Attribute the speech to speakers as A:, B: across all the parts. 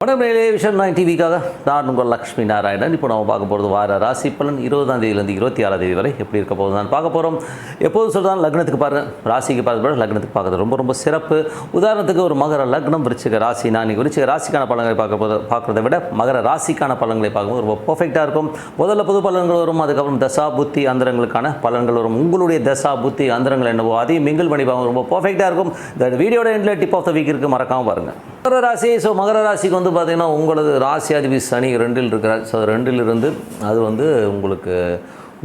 A: வணக்கம் விஷன் 9 டிவிக்காக நான் உங்கள் லக்ஷ்மி நாராயணன். இப்போ நம்ம பார்க்க போகிறது வார ராசி பலன் 20ஆம் தேதியிலேருந்து 26ஆம் தேதி வரை எப்படி இருக்க போகுது நான் பார்க்க போகிறோம். எப்போதும் சொல்கிறான் லக்னத்துக்கு பாருங்கள், ராசிக்கு பார்க்க லக்னத்துக்கு பார்க்குறது ரொம்ப ரொம்ப சிறப்பு. உதாரணத்துக்கு ஒரு மகர லக்னம் விருச்சிக ராசி, நான் விருச்சிக ராசிக்கான பலன்களை பார்க்குறத விட மகர ராசிக்கான பலன்களை பார்க்கும்போது ரொம்ப பர்ஃபெக்டாக இருக்கும். முதல்ல பொது பலன்கள் வரும், அதுக்கப்புறம் தசா புத்தி அந்தரங்களுக்கான பலன்கள் வரும். உங்களுடைய தசா புத்தி அந்தரங்கள் என்னவோ அதையும் மிங்கிள் பண்ணி பார்க்க ரொம்ப பர்ஃபெக்டாக இருக்கும். இந்த வீடியோட எண்டில் டிப் ஆஃப் த வீக் இருக்குது, மறக்காமல் பாருங்கள். மகர ராசி. ஸோ மகர ராசிக்கு வந்து பார்த்திங்கன்னா உங்களது ராசி அதிபதி சனி 2ல் இருக்கிறார். ஸோ 2ல் இருந்து அது வந்து உங்களுக்கு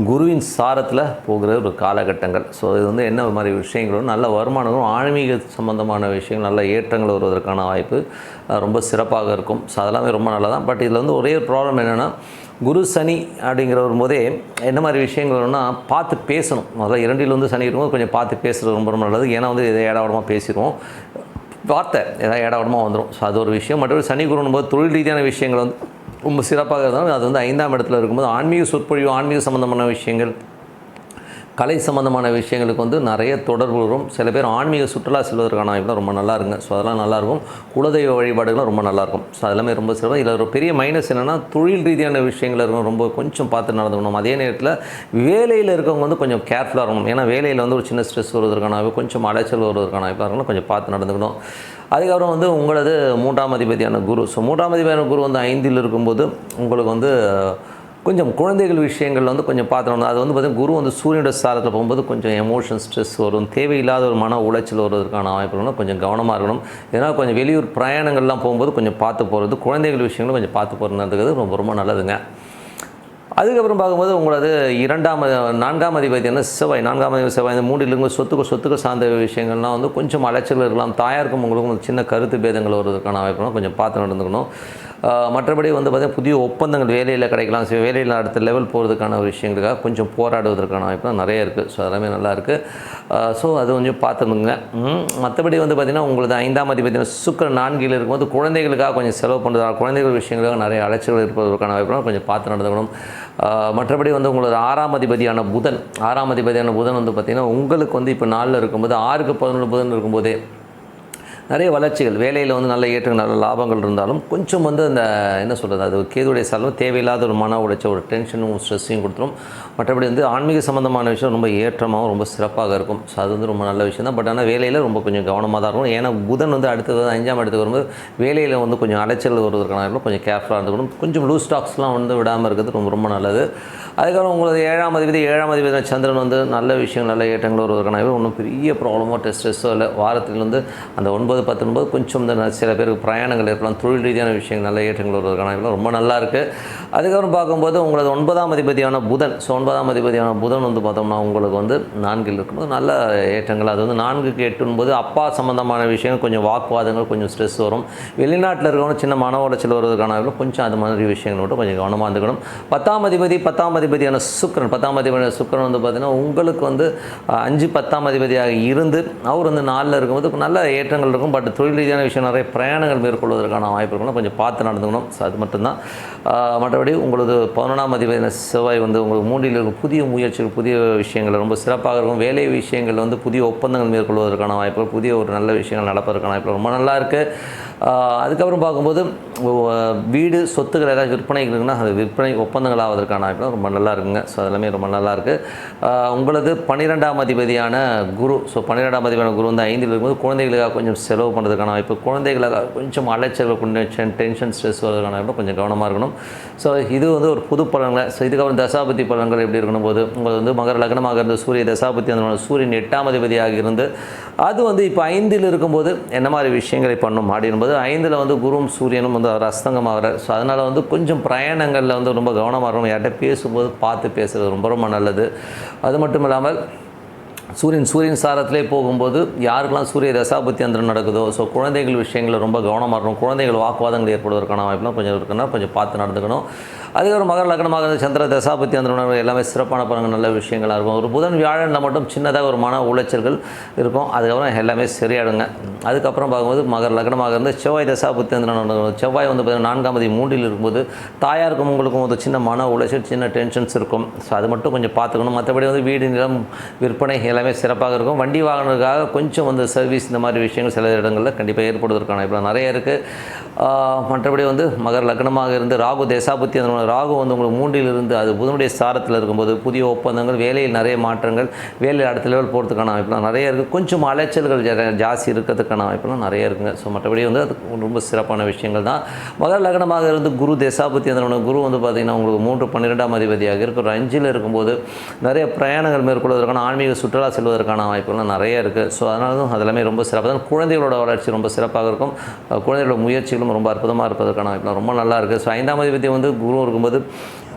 A: குருவின் சாரத்தில் போகிற ஒரு காலகட்டங்கள். ஸோ இது வந்து என்ன மாதிரி விஷயங்களும் நல்ல வருமானங்களும் ஆன்மீக சம்பந்தமான விஷயங்கள் நல்ல ஏற்றங்கள் வருவதற்கான வாய்ப்பு ரொம்ப சிறப்பாக இருக்கும். ஸோ அதெல்லாமே ரொம்ப நல்லா தான். பட் இதில் வந்து ஒரே ஒரு ப்ராப்ளம் என்னென்னா, குரு சனி அப்படிங்கிற ஒரு போதே என்ன மாதிரி விஷயங்கள் வரும்னா பார்த்து பேசணும். முதல்ல 2ல் வந்து சனி இருக்கும்போது கொஞ்சம் பார்த்து பேசுகிறது ரொம்ப ரொம்ப நல்லது. ஏன்னா வந்து இதை ஏடாவடமாக பேசிடுவோம், வார்த்தை ஏதாவது ஏடாவடமாக வந்துடும். ஸோ அது ஒரு விஷயம். மற்றபடி சனி குருன்னு போது தொழில் ரீதியான விஷயங்கள் வந்து ரொம்ப சிறப்பாக இருந்தாலும் அது வந்து 5ஆம் இடத்துல இருக்கும்போது ஆன்மீக சொற்பொழிவு, ஆன்மீக சம்மந்தமான விஷயங்கள், கலை சம்மந்தமான விஷயங்களுக்கு வந்து நிறைய தொடர்பு வரும். சில பேர் ஆன்மீக சுற்றுலா செல்வதற்கான வாய்ப்புலாம் ரொம்ப நல்லா இருக்குங்க. ஸோ அதெல்லாம் நல்லாயிருக்கும். குலதெய்வ வழிபாடுகளும் ரொம்ப நல்லாயிருக்கும். ஸோ அதெல்லாமே ரொம்ப சிறப்பு. இதில் ஒரு பெரிய மைனஸ் என்னென்னா தொழில் ரீதியான விஷயங்கள் இருக்கும், ரொம்ப கொஞ்சம் பார்த்து நடந்துக்கணும். அதே நேரத்தில் வேலையில் இருக்கவங்க வந்து கொஞ்சம் கேர்ஃபுல்லாக இருக்கணும். ஏன்னா வேலையில் வந்து ஒரு சின்ன ஸ்ட்ரெஸ் வருவதற்கான வாய்ப்பு, கொஞ்சம் அலைச்சல் வருவதற்கான வாய்ப்பாக இருக்கணும், கொஞ்சம் பார்த்து நடந்துக்கணும். அதுக்கப்புறம் வந்து உங்களது 3ஆம் அதிபதியான குரு. ஸோ 3ஆம் அதிபதியான குரு வந்து 5ல் இருக்கும்போது உங்களுக்கு வந்து கொஞ்சம் குழந்தைகள் விஷயங்கள் வந்து கொஞ்சம் பார்த்துக்கணும். அது வந்து பார்த்திங்கன்னா குரு வந்து சூரியனோட சாரத்தில் போகும்போது கொஞ்சம் எமோஷன் ஸ்ட்ரெஸ் வரும், தேவையில்லாத ஒரு மன உளைச்சல் வருவதற்கான வாய்ப்புகளும் கொஞ்சம் கவனமாக இருக்கணும். இதனால் கொஞ்சம் வெளியூர் பிரயாணங்கள்லாம் போகும்போது கொஞ்சம் பார்த்து போகிறது, குழந்தைகள் விஷயங்களும் கொஞ்சம் பார்த்து போகிறதுங்கிறது ரொம்ப ரொம்ப நல்லதுங்க. அதுக்கப்புறம் பார்க்கும்போது உங்களது 4ஆம் அதிபதியான செவ்வாய், 4ஆம் அதிபதி செவ்வாய் இந்த 3ல் இருக்கும் சொத்துக்கள் சார்ந்த விஷயங்கள்லாம் வந்து கொஞ்சம் அலைச்சல் இருக்கலாம். தாயாருக்கும் உங்களுக்கும் சின்ன கருத்து பேதங்கள் வருவதற்கான வாய்ப்புகளும் கொஞ்சம் பார்த்து நடந்துக்கணும். மற்றபடி வந்து பார்த்திங்கன்னா புதிய ஒப்பந்தங்கள் வேலையில் கிடைக்கலாம். வேலையில் அடுத்த லெவல் போகிறதுக்கான ஒரு விஷயங்களுக்காக கொஞ்சம் போராடுவதற்கான வாய்ப்புலாம் நிறைய இருக்குது. ஸோ எல்லாமே நல்லா இருக்குது. ஸோ அது கொஞ்சம் பார்த்துருந்துங்க. மற்றபடி வந்து பார்த்திங்கன்னா உங்களது 5ஆம் அதிபதியான சுக்கிரன் 4ல் இருக்கும்போது குழந்தைகளுக்காக கொஞ்சம் செலவு பண்ணுறது, குழந்தைகள் விஷயங்களுக்காக நிறைய அலைச்சல்கள் இருப்பதற்கான வாய்ப்புலாம் கொஞ்சம் பார்த்து நடந்துக்கணும். மற்றபடி வந்து உங்களது 6ஆம் அதிபதியான புதன் வந்து பார்த்திங்கன்னா உங்களுக்கு வந்து இப்போ 4ல் இருக்கும்போது 6க்கு 11 புதன் இருக்கும்போதே நிறைய வளர்ச்சிகள், வேலையில் வந்து நல்ல ஏற்றங்கள் நல்ல லாபங்கள் இருந்தாலும் கொஞ்சம் வந்து அந்த என்ன சொல்கிறது, அது கேதுடைய செலவு தேவையில்லாத ஒரு மன உடைச்ச ஒரு டென்ஷனும் ஸ்ட்ரெஸ்ஸையும் கொடுத்துரும். மற்றபடி வந்து ஆன்மீக சம்மந்தமான விஷயம் ரொம்ப ஏற்றமாகவும் ரொம்ப சிறப்பாக இருக்கும். ஸோ அது வந்து ரொம்ப நல்ல விஷயம் தான். பட் ஆனால் வேலையில் ரொம்ப கொஞ்சம் கவனமாக தான் இருக்கும். ஏன்னா புதன் வந்து அடுத்தது 5ஆம் இடத்துக்கு வரும்போது வேலையில் வந்து கொஞ்சம் அலைச்சல் வருவதற்கான கொஞ்சம் கேர்ஃபுல்லாக இருந்துக்கணும். கொஞ்சம் லூஸ் ஸ்டாக்ஸ்லாம் வந்து விடாமல் இருக்கிறது ரொம்ப ரொம்ப நல்லது. அதுக்கப்புறம் உங்களது 7ஆம் அதிபதி சந்திரன் வந்து நல்ல விஷயம் நல்ல ஏற்றங்கள் வருவதற்கான ஒன்றும் பெரிய ப்ராப்ளமோ ஸ்ட்ரெஸ்ஸோ இல்லை. வாரத்தில் வந்து அந்த 9-19 கொஞ்சம் இந்த சில பேருக்கு பிரயாணங்கள் இருக்கலாம், தொழில் ரீதியான விஷயங்கள் நல்ல ஏற்றங்கள் வருவதற்கான ரொம்ப நல்லா இருக்குது. அதுக்கப்புறம் பார்க்கும்போது உங்களது 9ஆம் அதிபதியான புதன். ஸோ 9ஆம் அதிபதியான புதன் வந்து பார்த்தோம்னா உங்களுக்கு வந்து 4ல் இருக்கும்போது நல்ல ஏற்றங்கள். அது வந்து 4க்கு 8 அப்பா சம்மந்தமான விஷயங்கள் கொஞ்சம் வாக்குவாதங்கள், கொஞ்சம் ஸ்ட்ரெஸ் வரும். வெளிநாட்டில் இருக்கவங்க சின்ன மன உளைச்சல் வருவதற்கான கொஞ்சம் அது மாதிரி விஷயங்கள் மட்டும் கொஞ்சம் கவனமாக இருந்துக்கணும். 10ஆம் அதிபதியான சுக்கிரன் வந்து பார்த்திங்கன்னா உங்களுக்கு வந்து 5-10ஆம் அதிபதியாக இருந்து அவர் வந்து 4ல் இருக்கும்போது நல்ல ஏற்றங்கள் இருக்கும். பட் தொழில் ரீதியான விஷயம் நிறைய பிரயாணங்கள் மேற்கொள்வதற்கான வாய்ப்பு இருக்கணும், கொஞ்சம் பார்த்து நடந்துக்கணும். ஸோ அது மட்டும்தான். மற்றபடி உங்களது 11ஆம் அதிபதியான செவ்வாய் வந்து உங்களுக்கு 3ல் இருக்கும் புதிய முயற்சிகள், புதிய விஷயங்கள் ரொம்ப சிறப்பாக இருக்கும். வேலை விஷயங்கள் வந்து புதிய ஒப்பந்தங்கள் மேற்கொள்வதற்கான வாய்ப்புகள், புதிய ஒரு நல்ல விஷயங்கள் நடப்பதற்கான வாய்ப்புகள் ரொம்ப நல்லா இருக்குது. அதுக்கப்புறம் பார்க்கும்போது வீடு சொத்துக்கள் ஏதாவது விற்பனைகள் இருக்குன்னா அது விற்பனை ஒப்பந்தங்கள் ஆவதற்கான வாய்ப்புகள் ரொம்ப நல்லா இருக்குங்க. ஸோ அதெல்லாமே ரொம்ப நல்லா இருக்குது. உங்களது 12ஆம் அதிபதியான குரு. ஸோ 12ஆம் அதிபதியான குரு வந்து 5ல் இருக்கும்போது குழந்தைகளுக்காக கொஞ்சம் செலவு பண்ணுறதுக்கான வாய்ப்பு, குழந்தைகளுக்காக கொஞ்சம் அலைச்சல், கொஞ்சம் டென்ஷன் ஸ்ட்ரெஸ் வருவதற்கான வாய்ப்பு கொஞ்சம் கவனமாக இருக்கணும். ஸோ இது வந்து ஒரு புது பலன்கள். ஸோ இதுக்கப்புறம் தசாபதி பலன்கள் எப்படி இருக்கணும் போது உங்களுக்கு வந்து மகர லக்னமாக இருந்த சூரிய தசாபதி அந்த சூரியன் 8ஆம் அதிபதியாக இருந்து அது வந்து இப்போ 5ல் இருக்கும்போது என்ன மாதிரி விஷயங்களை பண்ணும் அப்படின்போது 5ல் வந்து குருவும் சூரியனும் வந்து அவர் அஸ்தங்கமாக. ஸோ அதனால் வந்து கொஞ்சம் பிரயாணங்களில் வந்து ரொம்ப கவனமாக இருக்கணும். யார்கிட்ட பேசும்போது பார்த்து பேசுகிறது ரொம்ப ரொம்ப நல்லது. அது மட்டும் இல்லாமல் சூரியன் சாரத்திலே போகும்போது யாருக்கெல்லாம் சூரிய தசாபுத்தி அந்தரம் நடக்குதோ ஸோ குழந்தைகள் விஷயங்களில் ரொம்ப கவனமாக இருக்கணும். குழந்தைகள் வாக்குவாதங்கள் ஏற்படுவதற்கான வாய்ப்புலாம் கொஞ்சம் இருக்குன்னா கொஞ்சம் பார்த்து நடந்துக்கணும். அதுக்கப்புறம் மகர லக்னமாக இருந்த சந்திர தசாபுத்தி அந்தரம் எல்லாமே சிறப்பான பலன்கள் நல்ல விஷயங்களாக இருக்கும். ஒரு புதன் வியாழனில் மட்டும் சின்னதாக ஒரு மன உளைச்சல்கள் இருக்கும். அதுக்கப்புறம் எல்லாமே சரியாடுங்க. அதுக்கப்புறம் பார்க்கும்போது மகர லக்னமாக இருந்து செவ்வாய் தசாபுத்தி அந்தரம் செவ்வாய் வந்து 4ஆம் அதிபதி 3ல் இருக்கும்போது தாயாருக்கும் உங்களுக்கும் ஒரு சின்ன மன உளைச்சல், சின்ன டென்ஷன்ஸ் இருக்கும். ஸோ அது மட்டும் கொஞ்சம் பார்த்துக்கணும். மற்றபடி வந்து வீடு நிலம் விற்பனை எல்லாமே சிறப்பாக இருக்கும். வண்டி வாகனத்துக்காக கொஞ்சம் வந்து சர்வீஸ் இந்த மாதிரி விஷயங்கள் சில இடங்களில் கண்டிப்பாக ஏற்படுவதற்கான இப்போ நிறைய இருக்குது. மற்றபடி வந்து மகர லக்னமாக இருந்து ராகு தேசாபுத்தி அந்த ராகு வந்து உங்களுக்கு 3ல் இருந்து அது புதனுடைய சாரத்தில் இருக்கும்போது புதிய ஒப்பந்தங்கள், வேலையில் நிறைய மாற்றங்கள், வேலையில் அடுத்த லெவல் போகிறதுக்கான வாய்ப்புலாம் நிறைய இருக்குது. கொஞ்சம் அலைச்சல்கள் ஜாஸ்தி இருக்கிறதுக்கான வாய்ப்புலாம் நிறைய இருக்குங்க. ஸோ மற்றபடி வந்து அது ரொம்ப சிறப்பான விஷயங்கள் தான். மகர லக்னமாக இருந்து குரு தேசாபுத்தி அந்த குரு வந்து பார்த்திங்கன்னா உங்களுக்கு 3-12ஆம் அதிபதியாக இருக்கிற 5ல் இருக்கும்போது நிறைய பிரயாணங்கள் மேற்கொள்வதற்கான ஆன்மீக சுற்றுலா செல்வதற்கான வாய்ப்புலாம் நிறைய இருக்குது. ஸோ அதனால தான் அதெல்லாமே ரொம்ப சிறப்பாக தான். குழந்தைகளோட வளர்ச்சி ரொம்ப சிறப்பாக இருக்கும். குழந்தைகளோட முயற்சிகளும் ரொம்ப அற்புதமாக இருப்பதற்கான வாய்ப்புலாம் ரொம்ப நல்லா இருக்குது. ஸோ 5ஆம் அதிபதி வந்து குரு இருக்கும்போது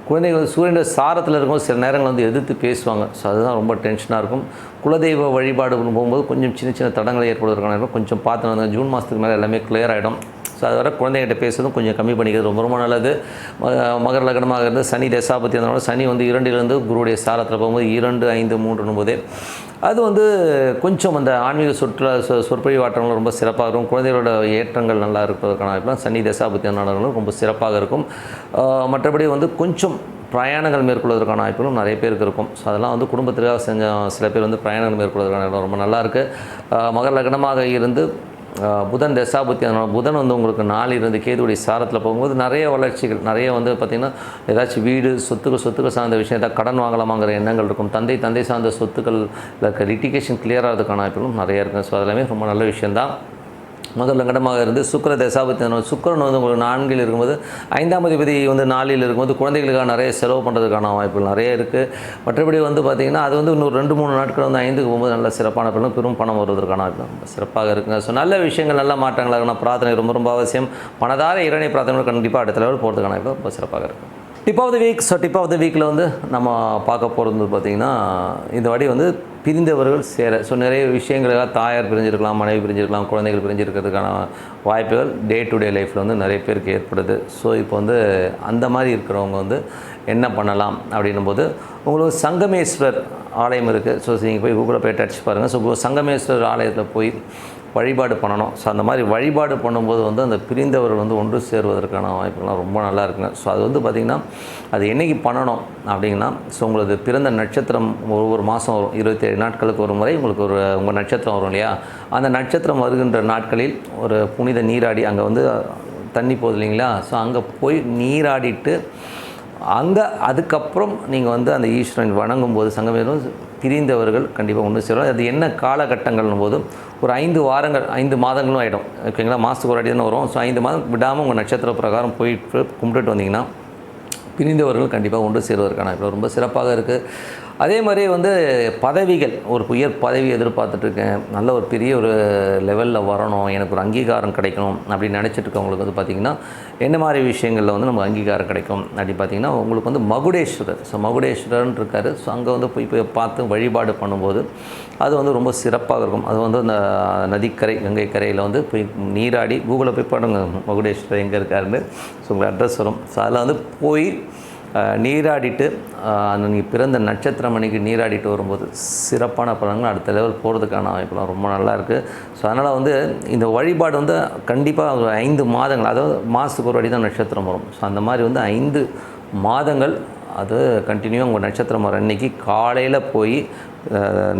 A: குழந்தைகள் சூரியனுடைய சாரத்தில் இருக்கும்போது சில நேரங்கள் வந்து எதிர்த்து பேசுவாங்க. ஸோ அதுதான் ரொம்ப டென்ஷனாக இருக்கும். குலதெய்வ வழிபாடு போகும்போது கொஞ்சம் சின்ன சின்ன தடங்களை ஏற்படுவதற்கான கொஞ்சம் பார்த்து வந்து ஜூன் மாதத்துக்கு மேலே எல்லாமே கிளியர் ஆகிடும். ஸோ அது வர குழந்தைகிட்ட பேசுறதும் கொஞ்சம் கம்மி பண்ணிக்கிறது ரொம்ப ரொம்ப நல்லது. மகர லக்னமாக இருந்து சனி தசாபத்தி அதனால சனி வந்து 2லிருந்து குருவுடைய சாரத்தில் போகும்போது 2, 5, 3 போதே அது வந்து கொஞ்சம் அந்த ஆன்மீக சுற்றுலா சொற்பொழிவாற்றங்களும் ரொம்ப சிறப்பாக இருக்கும். குழந்தைகளோட ஏற்றங்கள் நல்லா இருப்பதற்கான வாய்ப்புலாம் சனி தசாபத்தி நாடகங்களும் ரொம்ப சிறப்பாக இருக்கும். மற்றபடி வந்து கொஞ்சம் பிரயாணங்கள் மேற்கொள்வதற்கான வாய்ப்புகளும் நிறைய பேருக்கு இருக்கும். ஸோ அதெல்லாம் வந்து குடும்பத்திற்காக செஞ்ச சில பேர் வந்து பிரயாணங்கள் மேற்கொள்வதற்கான ரொம்ப நல்லாயிருக்கு. மகர லக்னமாக இருந்து புதன் தசாபுத்தி அதனால் புதன் வந்து உங்களுக்கு 4ல் இருந்து கேதுவுடைய சாரத்தில் போகும்போது நிறைய வளர்ச்சிகள் நிறைய வந்து பார்த்திங்கன்னா ஏதாச்சும் வீடு சொத்துக்கள் சார்ந்த விஷயம் ஏதாவது கடன் வாங்கலாமாங்கிற எண்ணங்கள் இருக்கும். தந்தை சார்ந்த சொத்துக்கள் இருக்க லிட்டிகேஷன் கிளியர் ஆகிறதுக்கான வாய்ப்புகளும் நிறைய இருக்கும். ஸோ அதெல்லாமே ரொம்ப நல்ல விஷயந்தான். மகர லக்னமாக இருந்து சுக்கிர தசாபத்தி சுக்கிரன் வந்து உங்களுக்கு 4ல் இருக்கும்போது 5ஆம் அதிபதி வந்து 4ல் இருக்கும்போது குழந்தைகளுக்காக நிறைய செலவு பண்ணுறதுக்கான வாய்ப்புகள் நிறைய இருக்குது. மற்றபடி வந்து பார்த்திங்கன்னா அது வந்து இன்னும் 2-3 நாட்கள் வந்து 5க்கு போகும்போது நல்ல சிறப்பான பெரும் பணம் வருவதற்கான வாய்ப்பு ரொம்ப சிறப்பாக இருக்குங்க. ஸோ நல்ல விஷயங்கள் நல்ல மாற்றங்களாக இருக்கணும். பிரார்த்தனை ரொம்ப அவசியம். மனதார இறைவனை பிரார்த்தனை கண்டிப்பாக அடுத்த லெவல் போகிறதுக்கான வாய்ப்பு ரொம்ப சிறப்பாக இருக்கும். Tip of the week. So tip of the வீக்கில் வந்து நம்ம பார்க்க போகிறது பார்த்திங்கன்னா இந்த வாட்டி வந்து பிரிந்தவர்கள் சேர. ஸோ நிறைய விஷயங்களுக்காக தாயார் பிரிஞ்சிருக்கலாம், மனைவி பிரிஞ்சிருக்கலாம், குழந்தைகள் பிரிஞ்சிருக்கிறதுக்கான வாய்ப்புகள் டே டு டே லைஃப்பில் வந்து நிறைய பேருக்கு ஏற்படுது. ஸோ இப்போ வந்து அந்த மாதிரி இருக்கிறவங்க வந்து என்ன பண்ணலாம் அப்படின்னும்போது உங்களுக்கு சங்கமேஸ்வர் ஆலயம் இருக்குது. ஸோ நீங்கள் போய் கூகுளில் போய் டச் பாருங்கள். ஸோ சங்கமேஸ்வர் ஆலயத்தில் போய் வழிபாடு பண்ணணும். ஸோ அந்த மாதிரி வழிபாடு பண்ணும்போது வந்து அந்த பிரிந்தவர்கள் வந்து ஒன்று சேருவதற்கான வாய்ப்புகள்லாம் ரொம்ப நல்லா இருக்குங்க. ஸோ அது வந்து பார்த்திங்கன்னா அது என்றைக்கு பண்ணணும் அப்படிங்கன்னா ஸோ உங்களுக்கு பிறந்த நட்சத்திரம் ஒவ்வொரு மாதம் வரும். 27 நாட்களுக்கு ஒரு முறை உங்களுக்கு உங்கள் நட்சத்திரம் வரும் இல்லையா? அந்த நட்சத்திரம் வருகின்ற நாட்களில் ஒரு புனித நீராடி அங்கே வந்து தண்ணி போகுது இல்லைங்களா? ஸோ அங்கே போய் நீராடிட்டு அங்கே அதுக்கப்புறம் நீங்கள் வந்து அந்த ஈஸ்வரன் வணங்கும்போது சங்கமேரும் பிரிந்தவர்கள் கண்டிப்பாக ஒன்று சேரும். அது என்ன காலகட்டங்கள்னும் போது ஒரு 5 வாரங்கள் 5 மாதங்களும் ஆகிடும். ஓகேங்களா? மாதத்துக்கு ஒரு அடி தானே வரும். ஸோ 5 மாதம் விடாமல் உங்கள் நட்சத்திர பிரகாரம் போயிட்டு கும்பிட்டுட்டு வந்தீங்கன்னா பிரிந்தவர்கள் கண்டிப்பாக ஒன்று சேருவதற்கான இப்போ ரொம்ப சிறப்பாக இருக்குது. அதே மாதிரி வந்து பதவிகள் ஒரு உயர் பதவி எதிர்பார்த்துட்ருக்கேன், நல்ல ஒரு பெரிய ஒரு லெவலில் வரணும், எனக்கு ஒரு அங்கீகாரம் கிடைக்கணும் அப்படின்னு நினச்சிட்டு இருக்கவங்களுக்கு வந்து பார்த்திங்கன்னா என்ன மாதிரி விஷயங்களில் வந்து நம்ம அங்கீகாரம் கிடைக்கும் அப்படின்னு பார்த்திங்கன்னா உங்களுக்கு வந்து மகுடேஸ்வரர். ஸோ மகுடேஸ்வரர்னு இருக்கார். ஸோ அங்கே வந்து போய் பார்த்து வழிபாடு பண்ணும்போது அது வந்து ரொம்ப சிறப்பாக இருக்கும். அது வந்து அந்த நதிக்கரை கங்கை கரையில் வந்து போய் நீராடி கூகுளில் போய் பாடுங்க மகுடேஸ்வரர் எங்கே இருக்காருன்னு. ஸோ உங்களுக்கு அட்ரஸ் வரும். ஸோ அதில் வந்து போய் நீராடிட்டு அந்த நீங்கள் பிறந்த நட்சத்திரம் அன்றைக்கி நீராடிட்டு வரும்போது சிறப்பான பலன்கள் அடுத்த லெவல் போகிறதுக்கான வாய்ப்புலாம் ரொம்ப நல்லா இருக்குது. ஸோ அதனால் வந்து இந்த வழிபாடு வந்து கண்டிப்பாக ஒரு 5 மாதங்கள், அதாவது மாதத்துக்கு ஒரு வாட்டி தான் நட்சத்திரம் வரும். ஸோ அந்த மாதிரி வந்து 5 மாதங்கள் அது கண்டினியூவாக உங்கள் நட்சத்திரம் வர அன்றைக்கி காலையில் போய்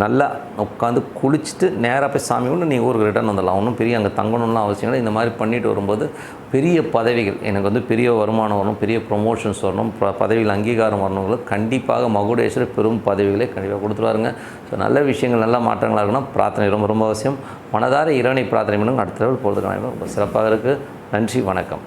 A: நல்லா உட்காந்து குளிச்சுட்டு நேராக போய் சாமி கொண்டு நீங்கள் ஊருக்கு ரிட்டர்ன் வந்துடலாம். ஒன்றும் பெரிய அங்கே தங்கணும்லாம் அவசியம் இல்லை. இந்த மாதிரி பண்ணிட்டு வரும்போது பெரிய பதவிகள், எனக்கு வந்து பெரிய வருமானம் வரணும், பெரிய ப்ரொமோஷன்ஸ் வரணும், பதவிகள் அங்கீகாரம் வரணுங்களுக்கு கண்டிப்பாக மகுடேஸ்வரர் பெரும் பதவிகளை கண்டிப்பாக கொடுத்துருவாருங்க. ஸோ நல்ல விஷயங்கள் நல்ல மாற்றங்களாக இருக்கணும். பிரார்த்தனை ரொம்ப அவசியம். மனதார இறைவனை பிரார்த்தனை பண்ணுங்க. அடுத்த லெவல் போகிறதுக்கான ரொம்ப சிறப்பாக இருக்குது. நன்றி, வணக்கம்.